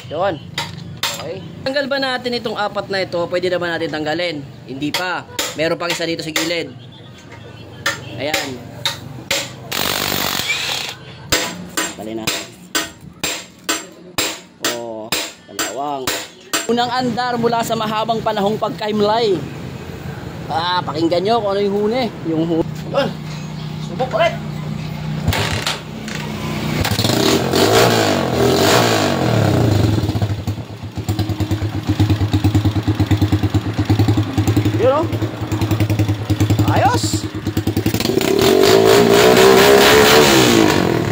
Yun. Okay. Tanggal ba natin itong apat na ito? Pwede na ba natin tanggalin? Hindi pa. Meron pang isa dito sa gilid. Ayan. Tanggalin natin. Oh, dalawang. Unang andar mula sa mahabang panahong pagkaimlay. Pakinggan nyo kung ano yung huni. Yung huni. Yun. Subok ulit. Yun o. Ayos.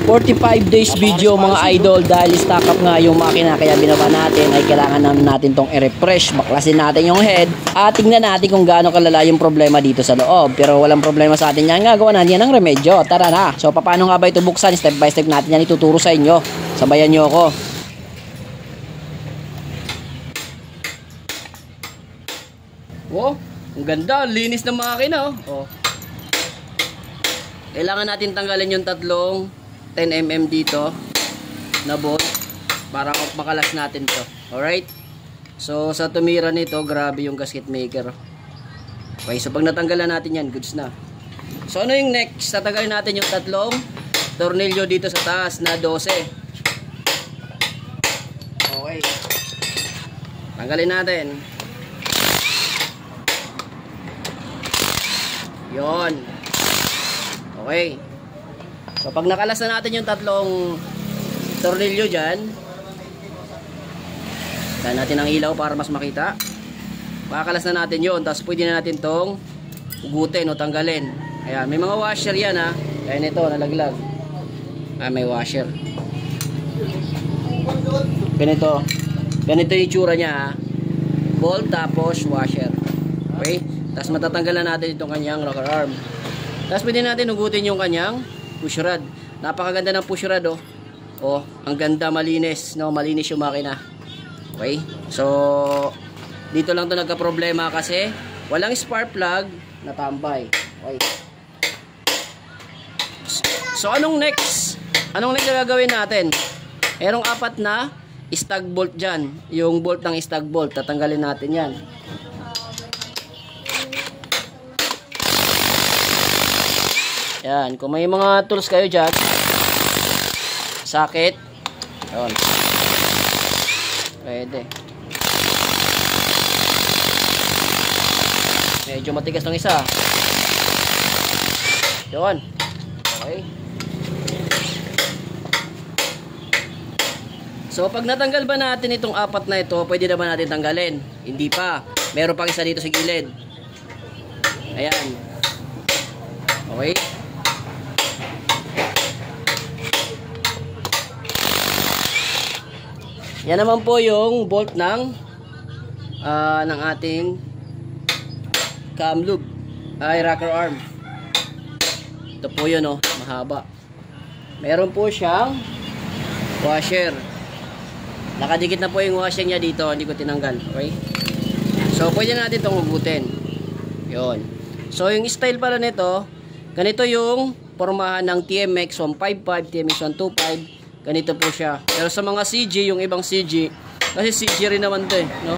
45 days video mga idol dahil stock up nga yung makina kaya binaba natin ay kailangan natin tong i-refresh, baklasin natin yung head at tingnan natin kung gaano kalala yung problema dito sa loob, pero walang problema sa atin yan, gagawa natin yan ng remedyo. Tara na. So paano nga ba ito buksan? Step by step natin yan ituturo sa inyo, sabayan nyo ako. Oh, ang ganda, linis ng makina oh. Kailangan natin tanggalin yung tatlong 10mm dito na bolt para makalas natin to. Alright? So sa tumira nito, grabe yung gasket maker. Okay, so pag natanggalan natin yan, goods na. So ano yung next? Tatanggalin natin yung tatlong tornilyo dito sa taas na 12. Okay. Tanggalin natin. Yon. Okay. So pag nakalas na natin yung tatlong tornilyo dyan, kaya natin ang ilaw para mas makita. Makakalas na natin yun. Tapos pwede na natin tong ugutin o tanggalin. Ayan, may mga washer yan ha. Ayan ito, nalaglag. May washer. Ganito. Ganito yung itsura niya ha. Bolt tapos washer. Okay? Tapos matatanggalan natin itong kanyang rocker arm. Tapos pwede natin ugutin yung kanyang push rod. Napakaganda ng push rod oh. Oh, ang ganda, malinis, no? Malinis yung makina. Okay? So dito lang 'to nagka-problema kasi walang spark plug na tambay. Okay. So anong next? Anong next na gagawin natin? Merong apat na stag bolt diyan. Yung bolt ng stag bolt, tatanggalin natin 'yan. Yan, kung may mga tools kayo dyan, socket, yun, pwede. Medyo matigas ng isa. Yun, okay. So pag natanggal ba natin itong apat na ito, pwede na ba natin tanggalin? Hindi pa, meron pang isa dito sa gilid. Ayan. Okay. Yan naman po yung bolt ng ating cam loop ay rocker arm. Ito po yun oh, mahaba. Meron po siyang washer. Nakadikit na po yung washer niya dito, hindi ko tinanggal. Okay? So pwede natin itong ugutin. Yun. So yung style pala nito, ganito yung pormahan ng TMX 155, TMX 125. Ganito po siya. Pero sa mga CG, yung ibang CG, kasi CG rin naman to eh, no?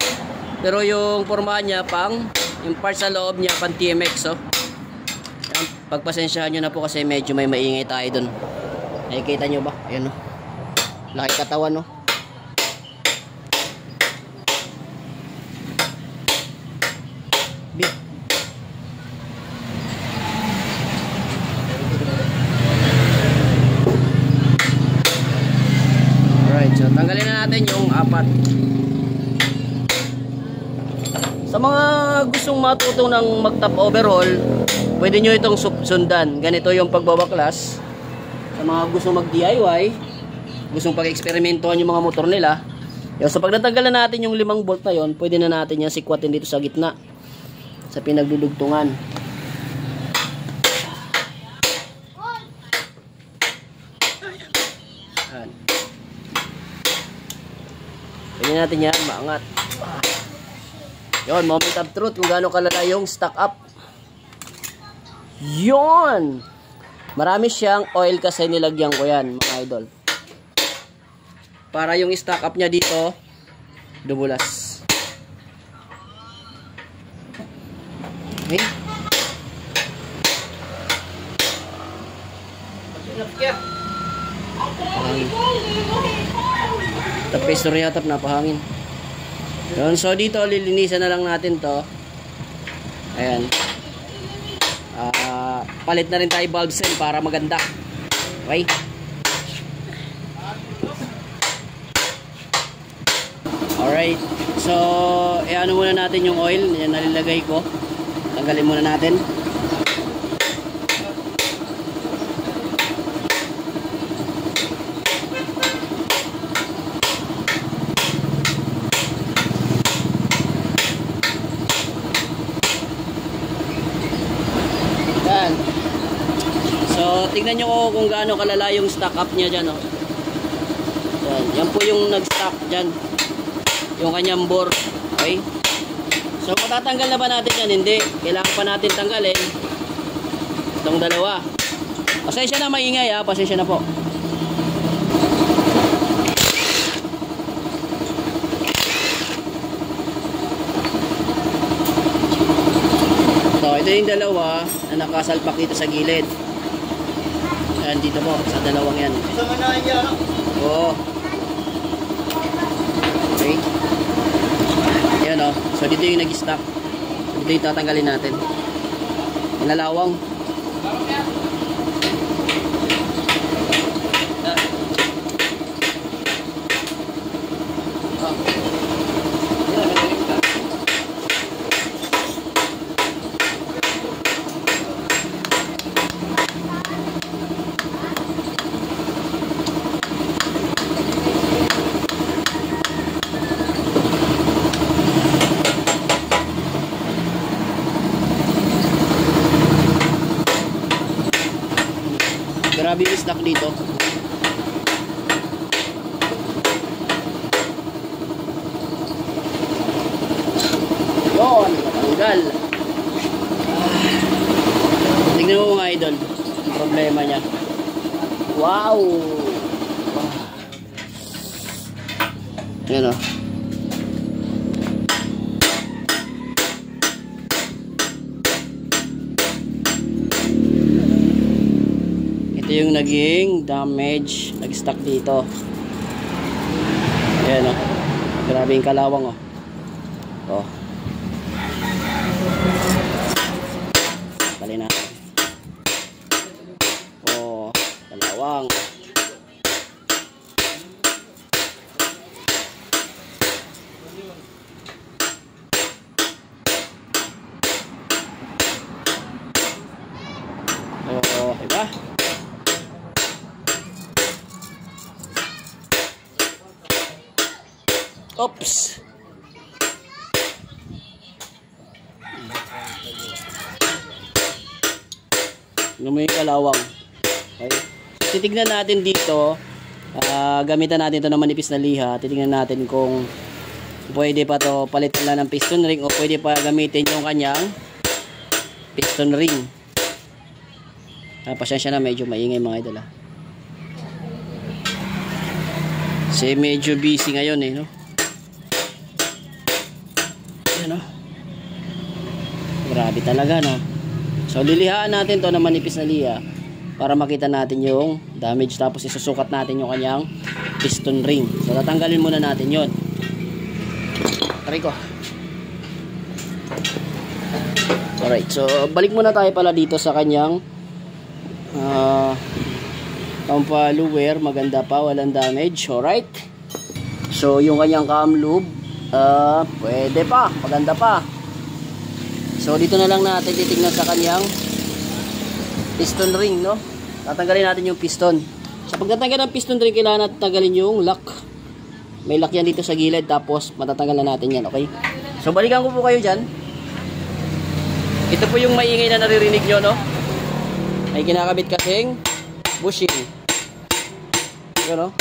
Pero yung pormahan niya yung part sa loob niya pang TMX, oh. Yan, pagpasensyahan nyo na po kasi medyo may maingay tayo dun. Nakikita nyo ba? Ayan, no? Laki katawan, no? So tanggalin na natin yung apat. Sa mga gustong matuto ng mag-top overhaul, pwede nyo itong sundan. Ganito yung pagbabaklas. Sa mga gustong mag-DIY, gustong pag-eksperimentuhan yung mga motor nila. So pag natanggal na natin yung 5 bolt na yon, pwede na natin yan sikwatin dito sa gitna, sa pinagdudugtungan. Pwede natin yan maangat. Yon, moment of truth kung gaano kalala yung stock up. Yon, marami siyang oil kasi nilagyan ko yan mga idol, para yung stock up niya dito dubulas. Okay. Pahangin. Ito piston yata, napahangin. Yun, so dito lilinisan na lang natin to. Ayan. Palit na rin tayo bulb cell para maganda. Okay. Alright. So, ano muna natin yung oil. Yan, nalilagay ko. Tanggalin muna natin. Yan. So, tignan nyo kung gaano kalala yung stock up niya dyan. Oh. Yan. Yan po yung nag-stock dyan. Yung kanyang bore. Okay. So, matatanggal na ba natin yan? Hindi. Kailangan pa natin tanggalin itong dalawa. Pasensya na, maingay ha. Pasensya na po. So, ito yung dalawa na nakasalpak dito sa gilid. Yan, dito po. Sa dalawang yan. Oo. Okay. Yan o. So, dito yung nag-stock. So, dito yung tatanggalin natin. Ilalawang. Grabe yung stock dito. Yun, tanggal. Tignan mo mga idol. Ang problema niya. Wow! Yan o. Ito yung naging damage, nag-stuck dito. Ayan o. Grabe yung kalawang o. O. Tali na. O. Kalawang. O. Diba? Oops. May kalawang. Okay. So, titignan natin dito. Gamitan natin ito ng manipis na liha. Titignan natin kung pwede pa to palitan lang ng piston ring o pwede pa gamitin yung kanyang piston ring. Pasensya na, medyo maingay mga idol. Kasi medyo busy ngayon eh, no? Ano? Grabe talaga, no? So lilihaan natin to ng manipis na liha para makita natin yung damage, tapos isusukat natin yung kanyang piston ring. So tatanggalin muna natin yon. Try ko. Alright, so balik muna tayo pala dito sa kanyang pampaluwer. Maganda pa, walang damage. Alright. So yung kanyang cam lube pwede pa, maganda pa. So dito na lang natin titignan sa kanyang piston ring, no? Tatanggalin natin yung piston. Sa pagtatanggal ng piston ring, kailangan natin tanggalin yung lock. May lock yan dito sa gilid, tapos matatanggal na natin yan, okay? So balikan ko po kayo dyan. Ito po yung maingay na naririnig nyo, no? May kinakabit kasing bushing. Yun, no?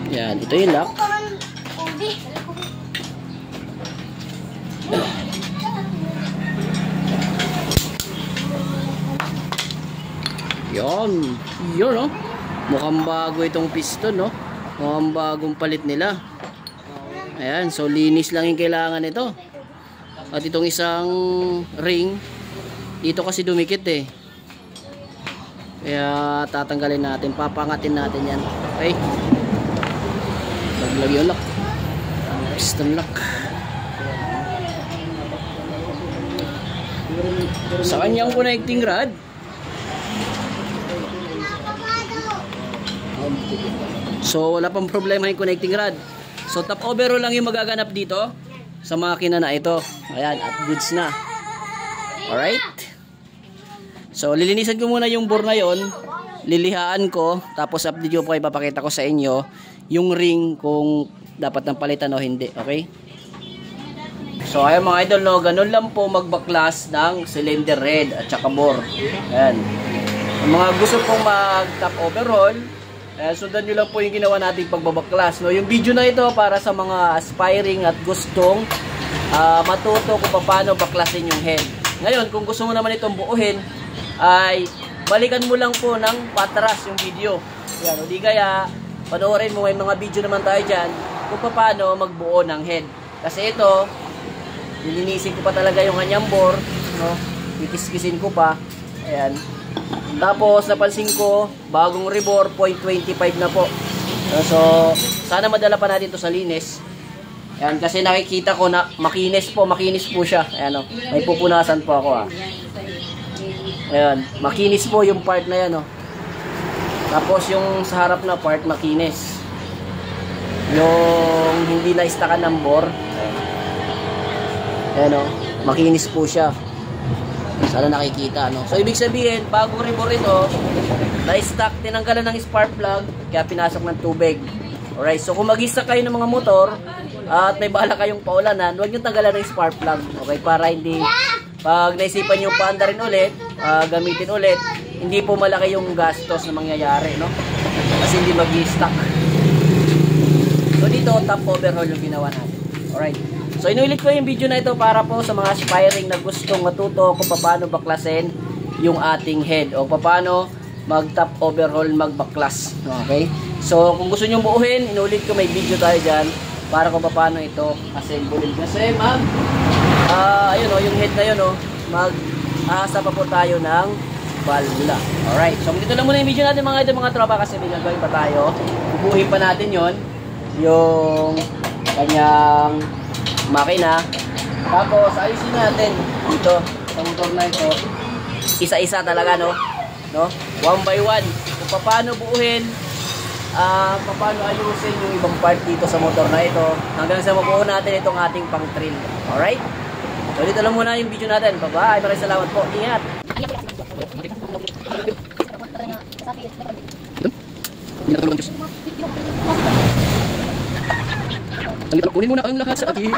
Yan, ito yung lock. Yun. Yun, no? Mukhang bago itong piston, no? Mukhang bagong palit nila. Ayan, so linis lang yung kailangan nito. At itong isang ring, dito kasi dumikit eh. Kaya tatanggalin natin, papangatin natin yan. Okay? Laglag yung lock. Piston lock. Sa kanyang connecting rod, so wala pang problema yung connecting rod. So top overhaul lang yung magaganap dito sa makina na ito. Ayan, at goods na. Alright. So lilinisan ko muna yung bore na yon, lilihaan ko, tapos update ko po, ipapakita ko sa inyo yung ring kung dapat nang palitan o hindi. Okay? So ayun mga idol, no, ganun lang po magbaklas ng cylinder head at saka bore. Ayan. Ang mga gusto pong mag top overhaul, sundan nyo lang po yung ginawa nating pagbabaklas. No? Yung video na ito para sa mga aspiring at gustong matuto kung paano baklasin yung head. Ngayon, kung gusto mo naman itong buuhin, ay balikan mo lang po ng patras yung video. Yan, o di kaya panoorin mo, may mga video naman tayo dyan kung paano magbuo ng head. Kasi ito, nilinisin ko pa talaga yung kanyang bore, no? Kikiskisin ko pa. Ayan. Tapos napansin ko, bagong rebore, 0.25 na po. So, sana madala pa natin to sa linis. Ayan, kasi nakikita ko na makinis po siya. Ayan, o. May pupunasan po ako, Ayan, makinis po yung part na yan, Tapos yung sa harap na part, makinis. Yung hindi na-stackan ng bore, ayan, makinis po siya. Sana nakikita, So ibig sabihin, bagong rebore ito, na-stack, tinanggalan ng spark plug, kaya pinasok ng tubig. Alright, so kung mag-stack kayo ng mga motor at may bala kayong paulanan, huwag nyo tanggalan ng spark plug. Okay, para hindi, pag naisipan nyo paanda rin ulit, gamitin ulit, hindi po malaki yung gastos na mangyayari, Kasi hindi mag-stack. So dito, top overhaul yung ginawa natin. Alright. So inulit ko yung video na ito para po sa mga aspiring na gustong matuto kung paano baklasin yung ating head o paano mag-top overhaul, magbaklas. Okay? So kung gusto nyo buuhin, inulit ko, may video tayo dyan para kung paano ito assemble. Kasi ayun yung head na yun, mag-aasa pa po tayo ng valvula. Alright, so dito lang muna yung video natin mga tropa kasi may gagawin pa tayo. Bubuhin pa natin yon, yung kanyang makina. Tapos ayusin natin dito sa motor na ito. Isa-isa talaga, one by one. Kung paano buuhin, paano ayusin yung ibang part dito sa motor na ito hanggang sa mabuo natin itong ating pang-trill. Alright? So dito lang muna yung video natin. Bye-bye. Maraming salamat po. Ingat! Kunin mo na ang lahat sa akin.